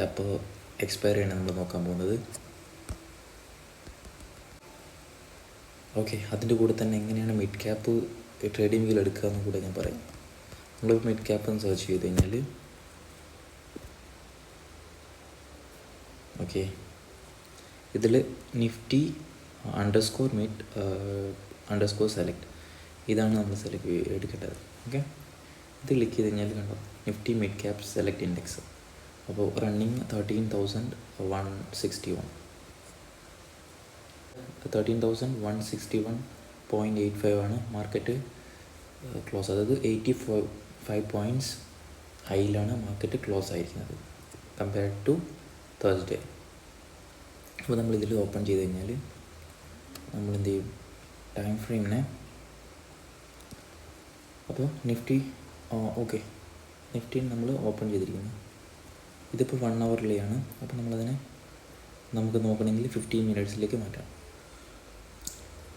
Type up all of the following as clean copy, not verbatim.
അപ്പോൾ എക്സ്പയറി ആണ് നമ്മൾ നോക്കാൻ പോകുന്നത്. ഓക്കെ, അതിൻ്റെ കൂടെ തന്നെ എങ്ങനെയാണ് മിഡ് ക്യാപ്പ് ട്രേഡിംഗ് വ്യൂവിൽ എടുക്കുക എന്ന് കൂടെ ഞാൻ പറയാം. നമ്മളിപ്പോൾ മിഡ് ക്യാപ്പ് എന്ന് സെർച്ച് ചെയ്ത് കഴിഞ്ഞാൽ ഓക്കെ, ഇതിൽ നിഫ്റ്റി _മിഡ് സെലക്ട് ഇതാണ് നമ്മൾ എടുക്കേണ്ടത്. ഓക്കെ, ഇത് ക്ലിക്ക് ചെയ്ത് കഴിഞ്ഞാൽ കണ്ടോ Nifty mid cap select index. അപ്പോൾ റണ്ണിങ് 13,161.85 ആണ് മാർക്കറ്റ് ക്ലോസ്. അതായത് 85 പോയിൻറ്റ്സ് ഹൈയിലാണ് മാർക്കറ്റ് ക്ലോസ് ആയിരിക്കുന്നത് കമ്പയർഡ് ടു തേഴ്സ്ഡേ. അപ്പോൾ നമ്മളിതിൽ ഓപ്പൺ ചെയ്ത് കഴിഞ്ഞാൽ നമ്മൾ എന്ത് ചെയ്യും, ടൈം ഫ്രെയിമിനെ അപ്പോൾ നിഫ്റ്റി ഓക്കെ നിഫ്റ്റി നമ്മൾ ഓപ്പൺ ചെയ്തിരിക്കുന്നു. ഇതിപ്പോൾ 1 ഹവറിലെയാണ്. അപ്പോൾ നമ്മളതിനെ നമുക്ക് നോക്കണമെങ്കിൽ 15 മിനിറ്റ്സിലേക്ക് മാറ്റാം.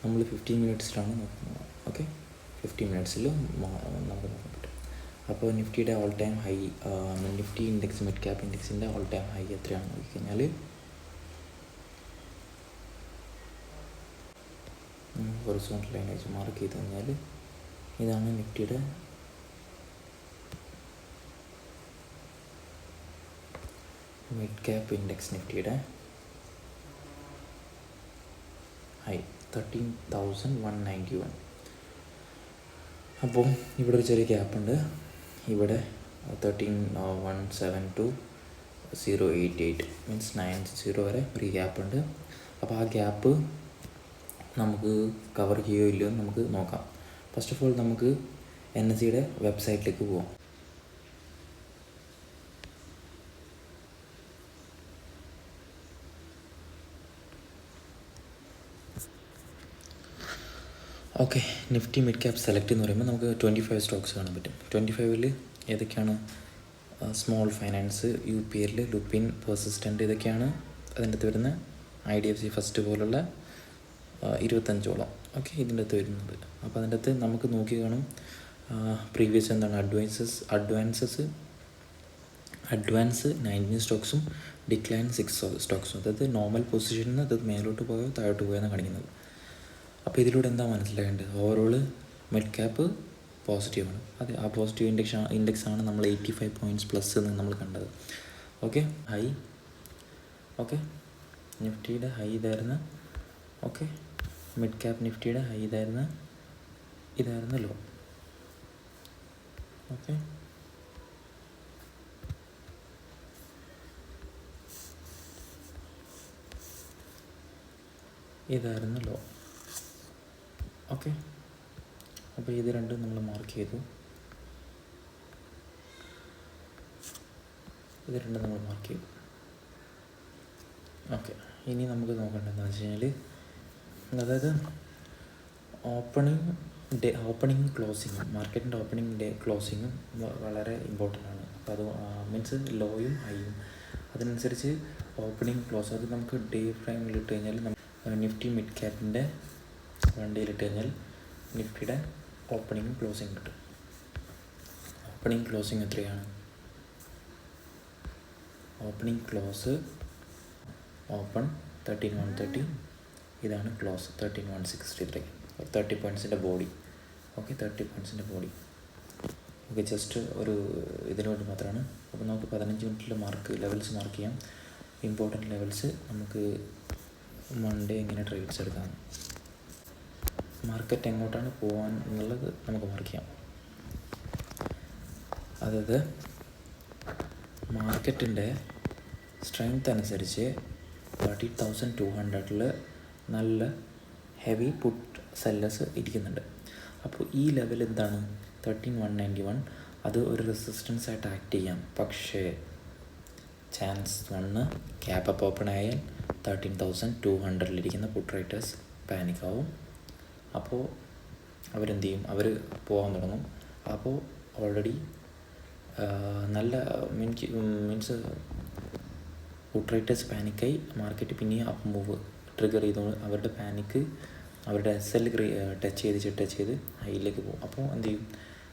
നമ്മൾ 15 മിനിറ്റ്സിലാണ് നോക്കുന്നത്. ഓക്കെ, 15 മിനിറ്റ്സിൽ നമുക്ക് നോക്കാൻ പറ്റും. അപ്പോൾ നിഫ്റ്റിയുടെ all time high, Nifty index mid cap ഇൻഡെക്സിൻ്റെ ഓൾ ടൈം ഹൈ എത്രയാണെന്ന് നോക്കിക്കഴിഞ്ഞാൽ ഹൊറിസോണ്ടൽ ലൈൻ വെച്ച് മാർക്ക് ചെയ്ത് കഴിഞ്ഞാൽ ഇതാണ് നിഫ്റ്റിയുടെ മിഡ് ക്യാപ്പ് ഇൻഡെക്സ് നിഫ്റ്റിയുടെ ഹൈ 13,191. അപ്പോൾ ഇവിടെ ഒരു ചെറിയ ഗ്യാപ്പുണ്ട്. ഇവിടെ 13,172.088 മീൻസ് 90 വരെ ഒരു ഗ്യാപ്പുണ്ട്. അപ്പോൾ ആ ഗ്യാപ്പ് നമുക്ക് കവർ ചെയ്യുകയോ ഇല്ലയോ എന്ന് നമുക്ക് നോക്കാം. ഫസ്റ്റ് ഓഫ് ഓൾ നമുക്ക് NSEയുടെ വെബ്സൈറ്റിലേക്ക് പോവാം. Okay, Nifty mid cap select എന്ന് പറയുമ്പോൾ നമുക്ക് 25 സ്റ്റോക്സ് കാണാൻ പറ്റും. 25ൽ ഏതൊക്കെയാണ്? Small finance, UPL, Lupin, persistent, ഇതൊക്കെയാണ് അതിൻ്റെ അകത്ത് വരുന്ന. IDFC ഫസ്റ്റ് പോലുള്ള 25ഓളം ഓക്കെ ഇതിൻ്റെ അകത്ത് വരുന്നത്. അപ്പോൾ അതിൻ്റെ അകത്ത് നമുക്ക് നോക്കി കാണും പ്രീവിയസ് എന്താണ് അഡ്വാൻസ് 19 സ്റ്റോക്സും ഡിക്ലൈൻ 6 സ്റ്റോക്സും. അതായത് നോർമൽ പൊസിഷനിൽ നിന്ന് അത് മേലോട്ട് പോയോ താഴോട്ട് പോയോ എന്നാണ് കാണിക്കുന്നത്. അപ്പോൾ ഇതിലൂടെ എന്താ മനസ്സിലാക്കേണ്ടത്? ഓവറോൾ മിഡ് ക്യാപ്പ് പോസിറ്റീവാണ്. അത് ആ പോസിറ്റീവ് ഇൻഡെക്സാണ് നമ്മൾ 85 പോയിൻറ്റ്സ് പ്ലസ് എന്ന് നമ്മൾ കണ്ടത്. ഓക്കെ, ഹൈ ഓക്കെ നിഫ്റ്റിയുടെ ഹൈ ഇതായിരുന്നു. ഓക്കെ, മിഡ് ക്യാപ്പ് നിഫ്റ്റിയുടെ ഹൈ ഇതായിരുന്നു ലോ. ഓക്കെ, ഇതായിരുന്നു ലോ. ഓക്കെ, അപ്പോൾ ഇത് രണ്ടും നമ്മൾ മാർക്ക് ചെയ്തു. ഓക്കെ, ഇനി നമുക്ക് നോക്കേണ്ടതെന്ന് വെച്ച് കഴിഞ്ഞാൽ അതായത് ഓപ്പണിങ് ക്ലോസിങ്ങും മാർക്കറ്റിൻ്റെ ഓപ്പണിംഗ് ഡേ ക്ലോസിങ്ങും വളരെ ഇമ്പോർട്ടൻ്റ് ആണ്. അപ്പോൾ അത് മീൻസ് ലോയും ഹൈയും അതിനനുസരിച്ച് ഓപ്പണിംഗ് ക്ലോസ് അത് നമുക്ക് ഡേ ഫ്രെയിമിൽ ഇട്ട് കഴിഞ്ഞാൽ നിഫ്റ്റി മിഡ് ക്യാപ്പിൻ്റെ 1 ഡേയിലിട്ട് കഴിഞ്ഞാൽ നിഫ്റ്റിയുടെ ഓപ്പണിംഗ് ക്ലോസിങ് കിട്ടും. ഓപ്പണിംഗ് ക്ലോസിങ് എത്രയാണ്? ഓപ്പണിംഗ് ക്ലോസ് ഓപ്പൺ 13,130, ഇതാണ് ക്ലോസ് 13,163. 30 പോയിൻറ്റ്സിൻ്റെ ബോഡി. ഓക്കെ, 30 പോയിൻറ്റ്സിൻ്റെ ബോഡി. ഓക്കെ, ജസ്റ്റ് ഒരു ഇതിനു വേണ്ടി മാത്രമാണ്. അപ്പോൾ നമുക്ക് 15 മിനിറ്റിൽ ലെവൽസ് മാർക്ക് ചെയ്യാം. ഇമ്പോർട്ടൻറ്റ് ലെവൽസ് നമുക്ക് മൺഡേ എങ്ങനെ ട്രേഡ്സ് എടുക്കാം, മാർക്കറ്റ് എങ്ങോട്ടാണ് പോകാൻ എന്നുള്ളത് നമുക്ക് മാർക്ക് ചെയ്യാം. അതായത് മാർക്കറ്റിൻ്റെ സ്ട്രെങ്ത് അനുസരിച്ച് 30,200 നല്ല ഹെവി പുട്ട് സെല്ലേഴ്സ് ഇരിക്കുന്നുണ്ട്. അപ്പോൾ ഈ ലെവൽ എന്താണ്? 13,191. അത് ഒരു റെസിസ്റ്റൻസ് ആയിട്ട് ആക്ട് ചെയ്യാം. പക്ഷേ ചാൻസ് 1 ക്യാപ്പ് അപ്പ് ഓപ്പൺ ആയാൽ 13,200 പുട്ട് റൈറ്റേഴ്സ് പാനിക്കാവും. അപ്പോൾ അവരെന്ത് ചെയ്യും? അവർ പോകാൻ തുടങ്ങും. അപ്പോൾ ഓൾറെഡി നല്ല മീൻസ് പുട്ട് റൈറ്റേഴ്സ് പാനിക്കായി മാർക്കറ്റ് പിന്നെയും അപ്പ് മൂവ് ട്രിഗർ ചെയ്തുകൊണ്ട് അവരുടെ പാനിക്ക് അവരുടെ SL ടച്ച് ചെയ്ത് ഹൈയിലേക്ക് പോകും. അപ്പോൾ എന്ത് ചെയ്യും?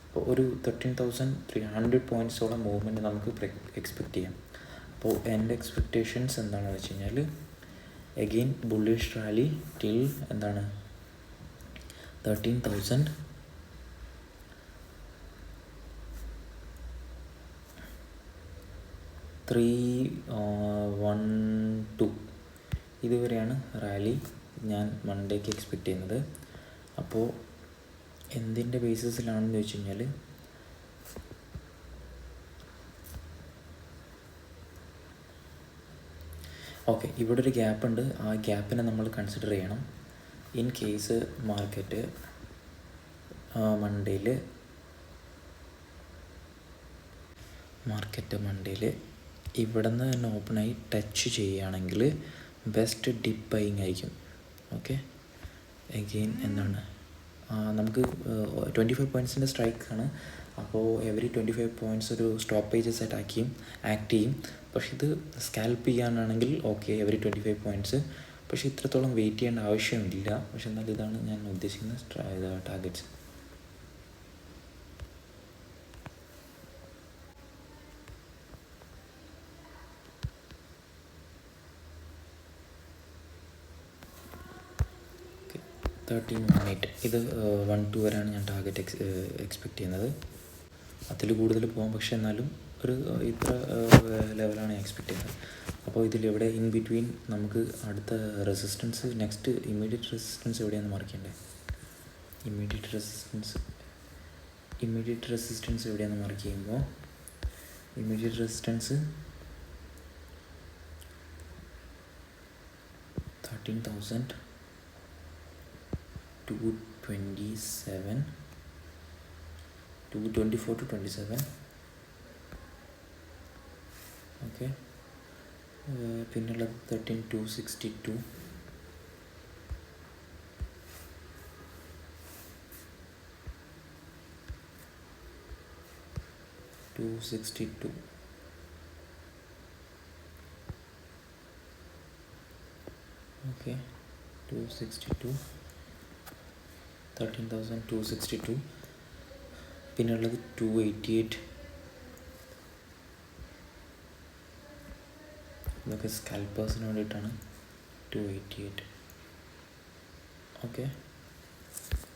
അപ്പോൾ ഒരു 13,300 പോയിൻറ്റ്സോളം മൂവ്മെൻറ്റ് നമുക്ക് എക്സ്പെക്റ്റ് ചെയ്യാം. അപ്പോൾ അപ്പോൾ എൻ്റെ എക്സ്പെക്റ്റേഷൻസ് എന്താണെന്ന് വെച്ച് കഴിഞ്ഞാൽ എഗെയിൻ ബുള്ളിഷ് റാലി ടിൽ എന്താണ് 13,000 312 ഇതുവരെയാണ് റാലി ഞാൻ മൺഡേക്ക് എക്സ്പെക്റ്റ് ചെയ്യുന്നത്. അപ്പോൾ എന്തിൻ്റെ ബേസിസിലാണെന്ന് ചോദിച്ചു കഴിഞ്ഞാൽ ഓക്കെ, ഇവിടെ ഒരു ഗ്യാപ്പ് ഉണ്ട്. ആ ഗ്യാപ്പിനെ നമ്മൾ കൺസിഡർ ചെയ്യണം. ഇൻ കേസ് മാർക്കറ്റ് മൺഡേയിൽ ഇവിടെ നിന്ന് തന്നെ ഓപ്പണായി ടച്ച് ചെയ്യുകയാണെങ്കിൽ ബെസ്റ്റ് ഡിപ്പ് ബൈയിങ് ആയിരിക്കും. ഓക്കെ, എഗെയിൻ എന്താണ് നമുക്ക് 25 പോയിൻറ്റ്സിൻ്റെ സ്ട്രൈക്കാണ്. അപ്പോൾ എവറി 25 പോയിൻറ്റ്സ് ഒരു സ്റ്റോപ്പേജസ് ആയിട്ട് ആക്ട് ചെയ്യും. പക്ഷെ ഇത് സ്കാൽപ്പ് ചെയ്യാനാണെങ്കിൽ ഓക്കെ എവറി 25 പോയിൻറ്റ്സ്. പക്ഷേ ഇത്രത്തോളം വെയിറ്റ് ചെയ്യേണ്ട ആവശ്യമില്ല. പക്ഷെ എന്നാൽ ഇതാണ് ഞാൻ ഉദ്ദേശിക്കുന്ന ടാർഗറ്റ്സ്. ഓക്കെ, 1318 ഇത് 12 വരെയാണ് ഞാൻ ടാർഗറ്റ് എക്സ്പെക്റ്റ് ചെയ്യുന്നത്. അതിൽ കൂടുതൽ പോകാം, പക്ഷെ എന്നാലും ഒരു ഇത്ര ലെവലാണ് ഞാൻ എക്സ്പെക്റ്റ് ചെയ്യുന്നത്. അപ്പോൾ ഇതിലെവിടെ ഇൻ ബിറ്റ്വീൻ നമുക്ക് അടുത്ത റെസിസ്റ്റൻസ് നെക്സ്റ്റ് ഇമ്മീഡിയറ്റ് റെസിസ്റ്റൻസ് എവിടെയാണെന്ന് മാർക്ക് ചെയ്യണ്ടേ? ഇമ്മീഡിയറ്റ് റെസിസ്റ്റൻസ് എവിടെയാണെന്ന് മാർക്ക് ചെയ്യുമ്പോൾ ഇമ്മീഡിയറ്റ് റെസിസ്റ്റൻസ് 13,227 224 to 27. ഓക്കെ, പിന്നുള്ളത് 13,262 262. ഓക്കെ, 262 13,262. പിന്നുള്ളത് 288. ഇതൊക്കെ സ്കാൽപ്പേഴ്സിന് വേണ്ടിയിട്ടാണ്. 288. ഓക്കെ,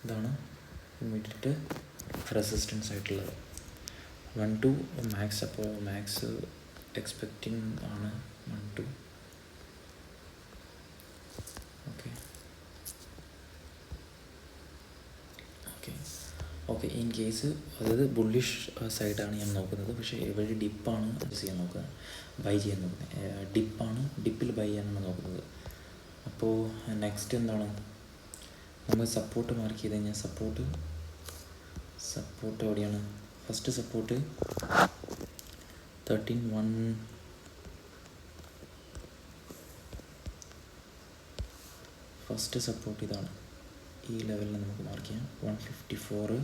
ഇതാണ് ഇമ്മീഡിയറ്റ് റെസിസ്റ്റൻസ് ആയിട്ടുള്ളത്. 12 മാക്സ്. അപ്പോൾ മാക്സ് എക്സ്പെക്റ്റിംഗ് ആണ് 12. Okay okay okay in case അതായത് ബുള്ളിഷ് സൈഡാണ് ഞാൻ നോക്കുന്നത്. പക്ഷേ ഇവിടെ ഡിപ്പാണ് ചെയ്യാൻ നോക്കുക, ബൈ ചെയ്യാൻ നോക്കുന്നത്. ഡിപ്പിൽ ബൈ ചെയ്യാനാണ് നോക്കുന്നത്. അപ്പോൾ നെക്സ്റ്റ് എന്താണ്, നമ്മൾ സപ്പോർട്ട് മാർക്ക് ചെയ്ത് കഴിഞ്ഞാൽ സപ്പോർട്ട് എവിടെയാണ്? First support 13,1. ഫസ്റ്റ് സപ്പോർട്ട് ഇതാണ്. ഈ ലെവലിൽ നമുക്ക് മാർക്ക് ചെയ്യാം. 154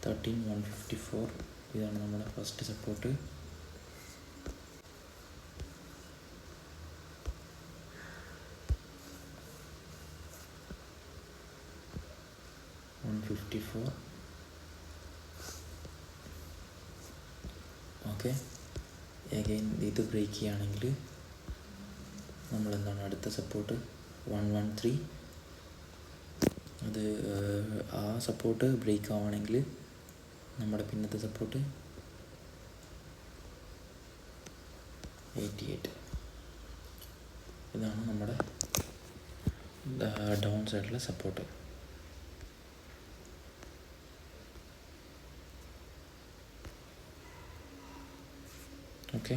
13,154 ഇതാണ് നമ്മുടെ ഫസ്റ്റ് സപ്പോർട്ട്. ഓക്കെ, അഗൈൻ ഇത് ബ്രേക്ക് ചെയ്യുകയാണെങ്കിൽ നമ്മളെന്താണ് അടുത്ത സപ്പോർട്ട് 113. അത് ആ സപ്പോർട്ട് ബ്രേക്ക് ആവുകയാണെങ്കിൽ നമ്മുടെ പിന്നത്തെ സപ്പോർട്ട് 88. ഇതാണ് നമ്മുടെ ഡൗൺ സൈഡിലെ സപ്പോർട്ട്. ഓക്കെ,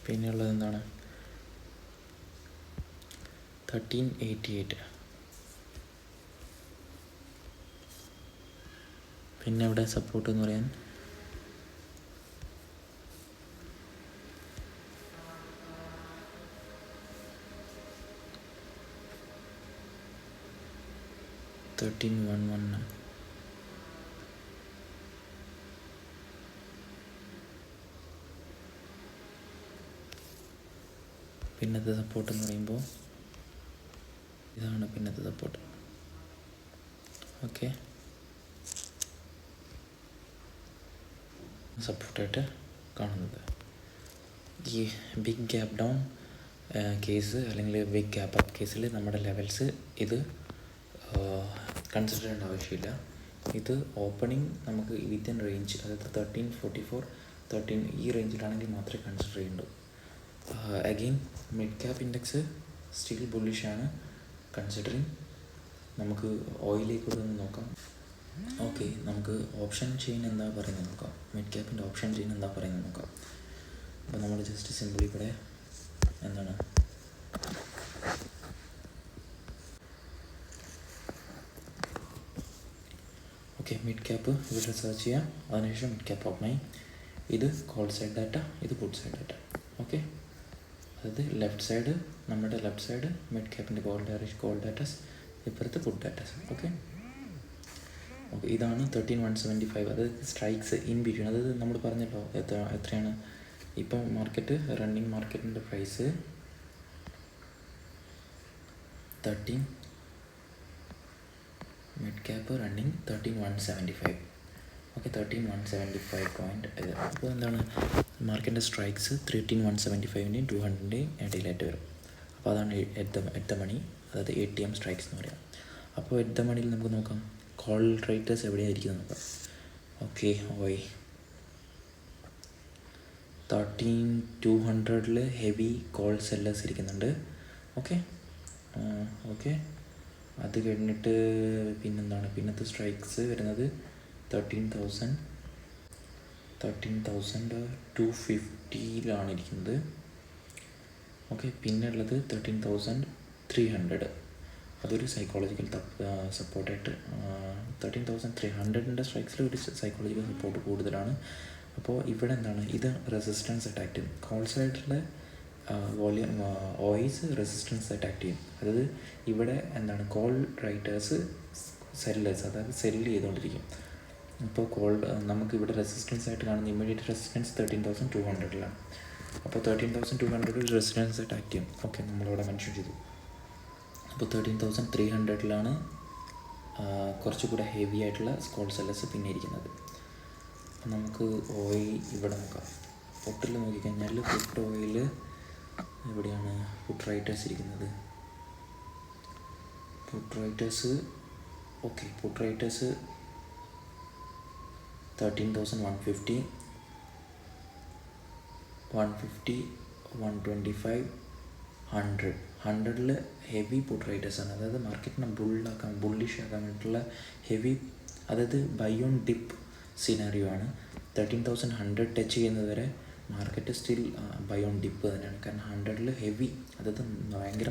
പിന്നെയുള്ളത് എന്താണ് 1388. പിന്നെ ഇവിടെ സപ്പോർട്ട് എന്ന് പറയാൻ 1311. പിന്നത്തെ സപ്പോർട്ട് എന്ന് പറയുമ്പോൾ ഇതാണ് പിന്നത്തെ സപ്പോർട്ട്. ഓക്കെ, സപ്പോർട്ടായിട്ട് കാണുന്നത്. ഈ ബിഗ് ഗ്യാപ്പ് ഡൗൺ കേസ് അല്ലെങ്കിൽ ബിഗ് ഗ്യാപ്പ് അപ്പ് കേസിൽ നമ്മുടെ ലെവൽസ് ഇത് കൺസിഡർ ചെയ്യേണ്ട ആവശ്യമില്ല. ഇത് ഓപ്പണിംഗ് നമുക്ക് വിത്തിൻ റേഞ്ച്, അതായത് 1344 13 ഈ റേഞ്ചിലാണെങ്കിൽ മാത്രമേ കൺസിഡർ ചെയ്യേണ്ടൂ. Again mid cap index still ബുള്ളിഷാണ് കൺസിഡറിങ്. നമുക്ക് ഓയിലേക്ക് ഒന്ന് നോക്കാം. ഓക്കെ, നമുക്ക് ഓപ്ഷൻ ചെയിൻ എന്താ പറയുന്നത് നോക്കാം. മിഡ് ക്യാപ്പിൻ്റെ ഓപ്ഷൻ ചെയിൻ എന്താ പറയുന്നത് നോക്കാം. അപ്പോൾ നമ്മൾ ജസ്റ്റ് സിമ്പിളി ഇവിടെ എന്താണ് ഓക്കെ മിഡ് ക്യാപ്പ് ഇവിടെ സെർച്ച് ചെയ്യാം. അതിനുശേഷം മിഡ് ക്യാപ്പ് ഓപ്പൺ ആയി. ഇത് കോൾ സൈഡ് ഡാറ്റ, ഇത് പുട്ട് സൈഡ് ഡാറ്റ. ഓക്കെ, അതായത് ലെഫ്റ്റ് സൈഡ് നമ്മുടെ ലെഫ്റ്റ് സൈഡ് മിഡ് ക്യാപ്പിൻ്റെ കോൾ ഡാറ്റാസ്, ഇപ്പുറത്ത് പുട്ട് ഡാറ്റാസ്. ഓക്കെ ഓക്കെ, ഇതാണ് 13,175. അതായത് സ്ട്രൈക്സ് ഇൻ ബിറ്റ്വീൻ. അതായത് നമ്മൾ പറഞ്ഞല്ലോ എത്രയാണ് ഇപ്പം മാർക്കറ്റ് റണ്ണിങ് മാർക്കറ്റിൻ്റെ price 13, mid cap running 13,175. Okay, 13,175 point. അപ്പോൾ എന്താണ് മാർക്കറ്റിൻ്റെ സ്ട്രൈക്സ് 13,175ൻ്റെയും 200ൻ്റെയും ഇടയിലായിട്ട് വരും. അപ്പോൾ അതാണ് എറ്റ് ദ മണി, അതായത് ATM സ്ട്രൈക്സ് എന്ന് പറയാം. അപ്പോൾ എറ്റ് ദ മണിയിൽ നമുക്ക് നോക്കാം കോൾ റേറ്റേഴ്സ് എവിടെയായിരിക്കും നോക്കാം. ഓക്കെ, ഓയ് 13,200ൽ ഹെവി കോൾ സെല്ലേഴ്സ് ഇരിക്കുന്നുണ്ട്. ഓക്കെ ഓക്കെ, അത് കഴിഞ്ഞിട്ട് പിന്നെന്താണ് പിന്നത്തെ സ്ട്രൈക്സ് വരുന്നത് 13,250ലാണ് ഇരിക്കുന്നത്. ഓക്കെ, പിന്നെ ഉള്ളത് 13,300. അതൊരു സൈക്കോളജിക്കൽ സപ്പോർട്ടായിട്ട് 13,300ൻ്റെ സ്ട്രൈക്സിൽ ഒരു സൈക്കോളജിക്കൽ സപ്പോർട്ട് കൂടുതലാണ്. അപ്പോൾ ഇവിടെ എന്താണ് ഇത് റെസിസ്റ്റൻസ് അറ്റാക്ക് ചെയ്യും. കോൾ സൈഡിലെ വോളിയം ഓയിസ് റെസിസ്റ്റൻസ് അറ്റാക്ക് ചെയ്യും. അതായത് ഇവിടെ എന്താണ് കോൾ റൈറ്റേഴ്സ് സെല്ലേഴ്സ്, അതായത് സെല്ല് ചെയ്തുകൊണ്ടിരിക്കും. ഇപ്പോൾ നമുക്കിവിടെ റെസിസ്റ്റൻസ് ആയിട്ട് കാണുന്ന ഇമ്മീഡിയറ്റ് റെസിസ്റ്റൻസ് 13,200ലാണ്. അപ്പോൾ 13,200 റെസിസ്റ്റൻസ് അറ്റാക്ക് ചെയ്യും. ഓക്കെ, നമ്മളിവിടെ മെൻഷൻ ചെയ്തു. അപ്പോൾ 13,300ലാണ് കുറച്ചുകൂടെ ഹെവി ആയിട്ടുള്ള കോൾ സെല്ലേഴ്സ് പിന്നെ ഇരിക്കുന്നത്. അപ്പോൾ നമുക്ക് ഓയിൽ ഇവിടെ നോക്കാം. പുട്ടിൽ നോക്കിക്കഴിഞ്ഞാൽ പുട്ട് ഓയിൽ എവിടെയാണ് പുട്ട് റൈറ്റേഴ്സ് ഇരിക്കുന്നത്. Put writers okay, put writers 13,150, 150, 125, 100. 100ൽ ഹെവി പുട്ട് റൈറ്റേഴ്സാണ്. അതായത് മാർക്കറ്റിനെ ബുള്ളിഷ് ആക്കാൻ വേണ്ടിയിട്ടുള്ള ഹെവി, അതായത് ബൈ ഓൺ ഡിപ്പ് സിനാരിയോ ആണ്. 13,100 ടച്ച് ചെയ്യുന്നത് വരെ market still buy on dip തന്നെയാണ്. കാരണം 100ൽ ഹെവി, അതായത് ഭയങ്കര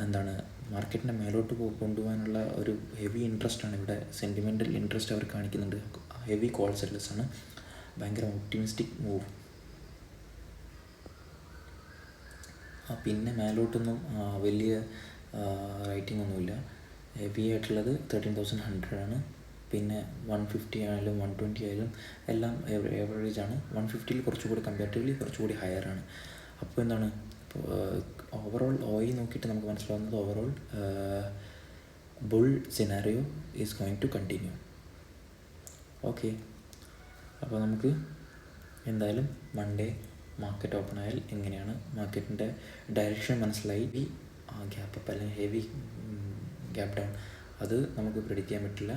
എന്താണ് മാർക്കറ്റിനെ മേലോട്ട് കൊണ്ടുപോകാനുള്ള ഒരു ഹെവി ഇൻട്രസ്റ്റാണ് ഇവിടെ. സെൻറ്റിമെൻ്റൽ ഇൻട്രസ്റ്റ് അവർ കാണിക്കുന്നുണ്ട്. ഹെവി കോൾ സെല്ലേഴ്സാണ്. ഭയങ്കര ഒപ്റ്റിമിസ്റ്റിക് മൂവ്. പിന്നെ മേലോട്ടൊന്നും വലിയ റൈറ്റിംഗ് ഒന്നുമില്ല. ഹെവി ആയിട്ടുള്ളത് 13,100 ആണ്. പിന്നെ 150 ആയാലും 120 ആയാലും എല്ലാം ഏവറേജ് ആണ്. 150ൽ കുറച്ചുകൂടി കമ്പാരിറ്റീവ്ലി കുറച്ചുകൂടി ഹയർ ആണ്. അപ്പോൾ എന്താണ് ഓവറോൾ ഓയിൽ നോക്കിയിട്ട് നമുക്ക് മനസ്സിലാവുന്നത് overall bull scenario is going to continue. Okay, അപ്പോൾ നമുക്ക് എന്തായാലും മൺഡേ മാർക്കറ്റ് ഓപ്പൺ ആയാൽ എങ്ങനെയാണ് മാർക്കറ്റിൻ്റെ ഡയറക്ഷൻ മനസ്സിലായി. ഈ ഗ്യാപ്പ് അപ്പ് അല്ലെങ്കിൽ ഹെവി ഗ്യാപ്പ് ഡൗൺ അത് നമുക്ക് പ്രെഡിക്റ്റ് ചെയ്യാൻ പറ്റില്ല.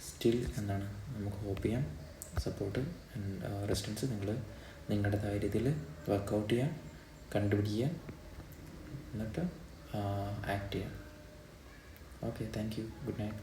സ്റ്റിൽ എന്താണ് നമുക്ക് ഹോപ്പ് ചെയ്യാം. സപ്പോർട്ട് റെസിസ്റ്റൻസ് നിങ്ങളുടേതായ രീതിയിൽ വർക്കൗട്ട് ചെയ്യാം, കണ്ടുപിടിക്കുക, എന്നിട്ട് ആക്ട് ചെയ്യാം. Okay, thank you, good night.